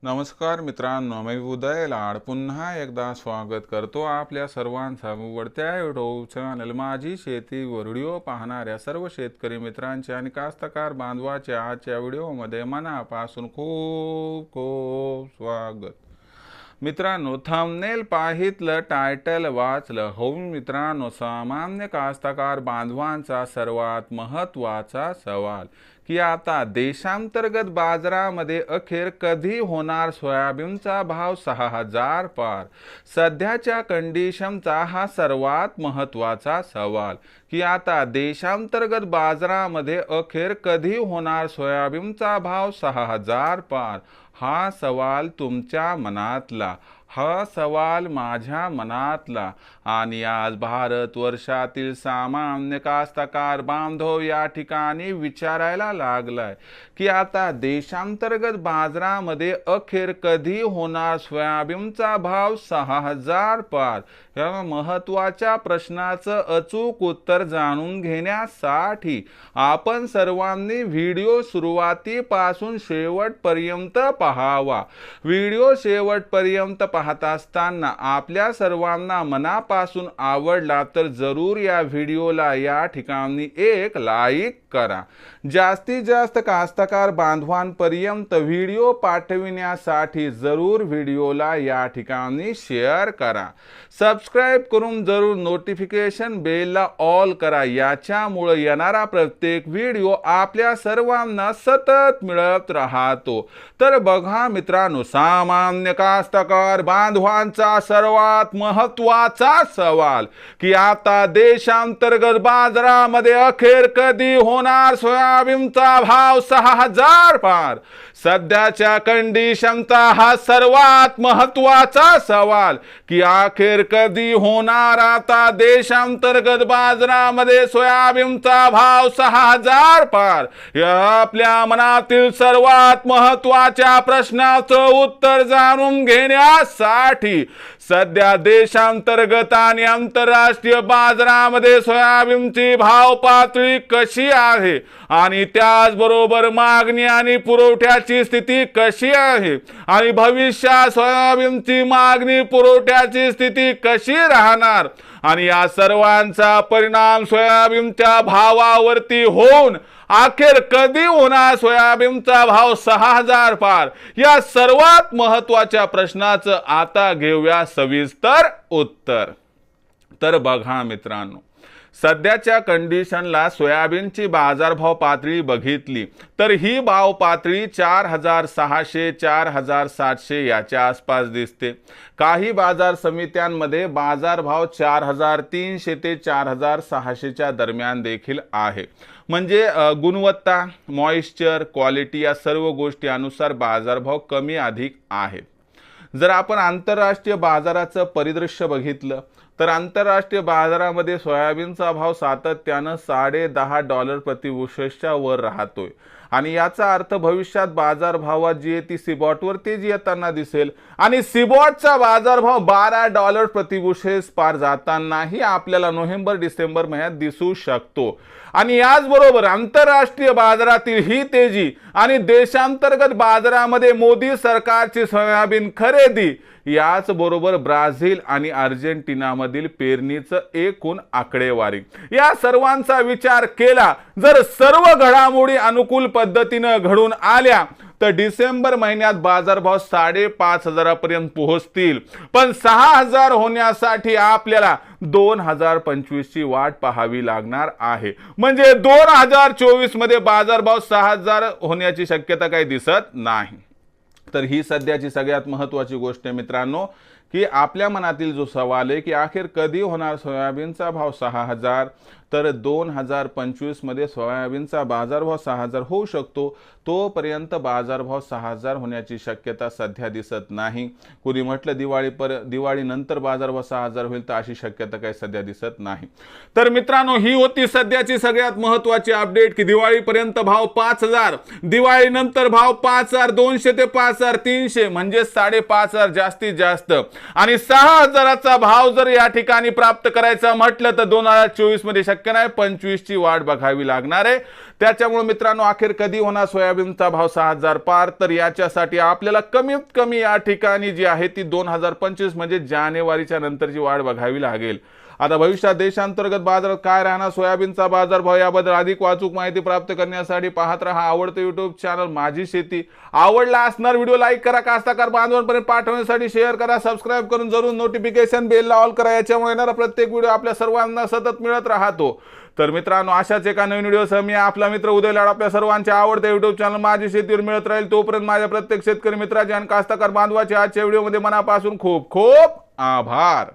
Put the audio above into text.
नमस्कार मित्रांनो, मी उदय लाड पुन्हा एकदा स्वागत करतो आपल्या सर्वांचा आवडत्या यूट्यूब चॅनल माझी शेती व्हिडिओ पाहणाऱ्या सर्व शेतकरी मित्रांचे आणि कास्तकार बांधवाचे आजच्या व्हिडिओमध्ये मनापासून खूप खूप स्वागत। मित्रांनो, थंबनेल पाहितलं, टायटल वाचलं, हो मित्रांनो, सामान्य कास्तकार बांधवांचा सर्वात महत्त्वाचा सवाल की आता देशांतर्गत बाजारामध्ये अखेर कधी होणार सोयाबीनचा भाव 6000 पार। सध्याच्या कंडिशनचा हा सर्वात महत्त्वाचा सवाल की आता देशांतर्गत बाजारामध्ये अखेर कधी होणार सोयाबीनचा भाव 6000 पार। हा सवाल तुमच्या मनातला, हा सवाल माझ्या मनातला आणि आज भारतवर्षातील सामान्य कास्तकार बांधव या ठिकाणी विचारायला लागलाय की आता देशांतर्गत बाजारामध्ये अखेर कधी होणार सोयाबीनचा भाव 6000 पार। या महत्त्वाच्या प्रश्नाचं अचूक उत्तर जाणून घेण्यासाठी आपण सर्वांनी व्हिडिओ सुरुवातीपासून शेवटपर्यंत पाहावा। व्हिडिओ शेवटपर्यंत पाहत असताना आपल्या सर्वांना मनापासून आवडला तर जरूर या व्हिडिओला या ठिकाणी एक लाईक करा। जास्तीत जास्त कास्तकार बांधवांपर्यंत व्हिडिओ पाठविण्यासाठी जरूर व्हिडिओला या ठिकाणी शेअर करा। सबस्क्राइब करून जरूर नोटिफिकेशन बेलला ऑल करा, याच्यामुळे येणारा प्रत्येक व्हिडिओ आपल्या सर्वांना सतत मिळत राहतो। तर बघा मित्रांनो, सामान्य कास्तकार बांधवांचा सर्वात महत्त्वाचा सवाल की आता देशांतर्गत बाजारामध्ये अखेर कधी होणार सोयाबीनचा भाव 6000 पार। सध्याच्या कंडिशनचा हा सर्वात महत्त्वाचा सवाल की अखेर कधी होणार आता देशांतर्गत बाजारामध्ये सोयाबीनचा भाव 6000 पार। या आपल्या मनातील सर्वात महत्त्वाच्या प्रश्नाचं उत्तर जाणून घेण्यासाठी सध्या देशांतर्गत आणि आंतरराष्ट्रीय बाजारामध्ये सोयाबीनची भाव पातळी कशी आहे आणि त्याचबरोबर मागणी आणि पुरवठ्याची स्थिती कशी आहे आणि भविष्यात सोयाबीनची मागणी पुरवठ्याची स्थिती कशी राहणार आणि या सर्वांचा परिणाम सोयाबीनच्या भावावरती होऊन अखेर कधी होणार सोयाबीनचा भाव 6000 पार, या सर्वात महत्त्वाच्या प्रश्नाचं आता घेऊया सविस्तर उत्तर। तर बघा मित्रांनो, सध्याच्या कंडिशनला सोयाबीनची बाजारभाव पातळी बघितली तर ही भाव पातळी 4600 4700 याच्या आसपास दिसते। काही बाजार समित्यांमध्ये बाजारभाव 4300 ते 4600 च्या दरम्यान देखील आहे। म्हणजे गुणवत्ता, मॉइश्चर, क्वालिटी या सर्व गोष्टी अनुसार बाजारभाव कमी अधिक आहेत। जर आपण आंतरराष्ट्रीय बाजाराचं परिदृश्य बघितलं तर आंतरराष्ट्रीय बाजारामध्ये सोयाबीनचा भाव सातत्यानं $10.5 प्रति बुशेलच्या वर राहतोय आणि याचा अर्थ भविष्यात बाजारभावात जी आहे ती सिबॉटवर तेजी येताना दिसेल आणि सिबॉटचा बाजारभाव $12 प्रति बुशेल पार जातानाही आपल्याला नोव्हेंबर डिसेंबर महिन्यात दिसू शकतो। आणि याचबरोबर आंतरराष्ट्रीय बाजारातील ही तेजी आणि देशांतर्गत बाजारामध्ये मोदी सरकारची सोयाबीन खरेदी, याच बरोबर ब्राझील आणि अर्जेंटिनामधील पेरणीचं एकूण आकडेवारी, या सर्वांचा विचार केला जर सर्व घडामोडी अनुकूल पद्धतीने घडून आल्या तर डिसेंबर महिन्यात बाजारभाव 5500 पर्यंत पोहोचतील। पण 6000 होण्यासाठी आपल्याला 2025 ची वाट पाहावी लागणार आहे। म्हणजे 2024 मध्ये बाजारभाव 6000 होण्याची शक्यता काही दिसत नाही। तर ही सध्याची सगळ्यात महत्त्वाची गोष्ट आहे मित्रांनो की आपल्या मनातील जो सवाल आहे की अखेर कधी होणार सोयाबीनचा भाव 6000, तर 2025 मध्ये सोयाबीनचा बाजारभाव 6000 होऊ शकतो। तोपर्यंत बाजारभाव 6000 होण्याची शक्यता सध्या दिसत नाही। कुणी म्हटलं दिवाळीनंतर बाजारभाव 6000 होईल, तर अशी शक्यता काही सध्या दिसत नाही। तर मित्रांनो, ही होती सध्याची सगळ्यात महत्त्वाची अपडेट की दिवाळीपर्यंत भाव 5000, दिवाळीनंतर भाव 5200 ते 5300 म्हणजे 5500 जास्तीत जास्त। आणि 6,000चा भाव जर या ठिकाणी प्राप्त करायचा म्हटलं तर 2024 मध्ये शक्य नाही, 25 ची वाट बघावी लागणार आहे। त्याच्यामुळे मित्रांनो अखेर कधी होणार सोयाबीनचा भाव 6,000 पार, तर याच्यासाठी आपल्याला कमीत कमी या ठिकाणी जी आहे ती 2025 म्हणजे जानेवारीच्या नंतरची वाट बघावी लागेल। आता भविष्यात देशांतर्गत बाजारात काय राहणार, सोयाबीनचा बाजारभाव याबद्दल अधिक वाचूक माहिती प्राप्त करण्यासाठी पाहत रहा आवडते YouTube चॅनल माझी शेती। आवडला असणार व्हिडिओ लाईक करा, कास्तकार बांधवांपर्यंत पाठवण्यासाठी शेअर करा, सबस्क्राईब करून जरूर नोटिफिकेशन बेलला ऑल करा, याच्यामुळे येणारा प्रत्येक व्हिडिओ आपल्या सर्वांना सतत मिळत राहतो। तर मित्रांनो अशाच एका नवीन व्हिडिओसह मी आपला मित्र उदय लाड आपल्या सर्वांचे आवडते YouTube चॅनल माझी शेतीवर मिळत राहील। तोपर्यंत माझ्या प्रत्येक शेतकरी मित्राचे आणि कास्तकार बांधवाचे आजच्या व्हिडिओमध्ये मनापासून खूप खूप आभार।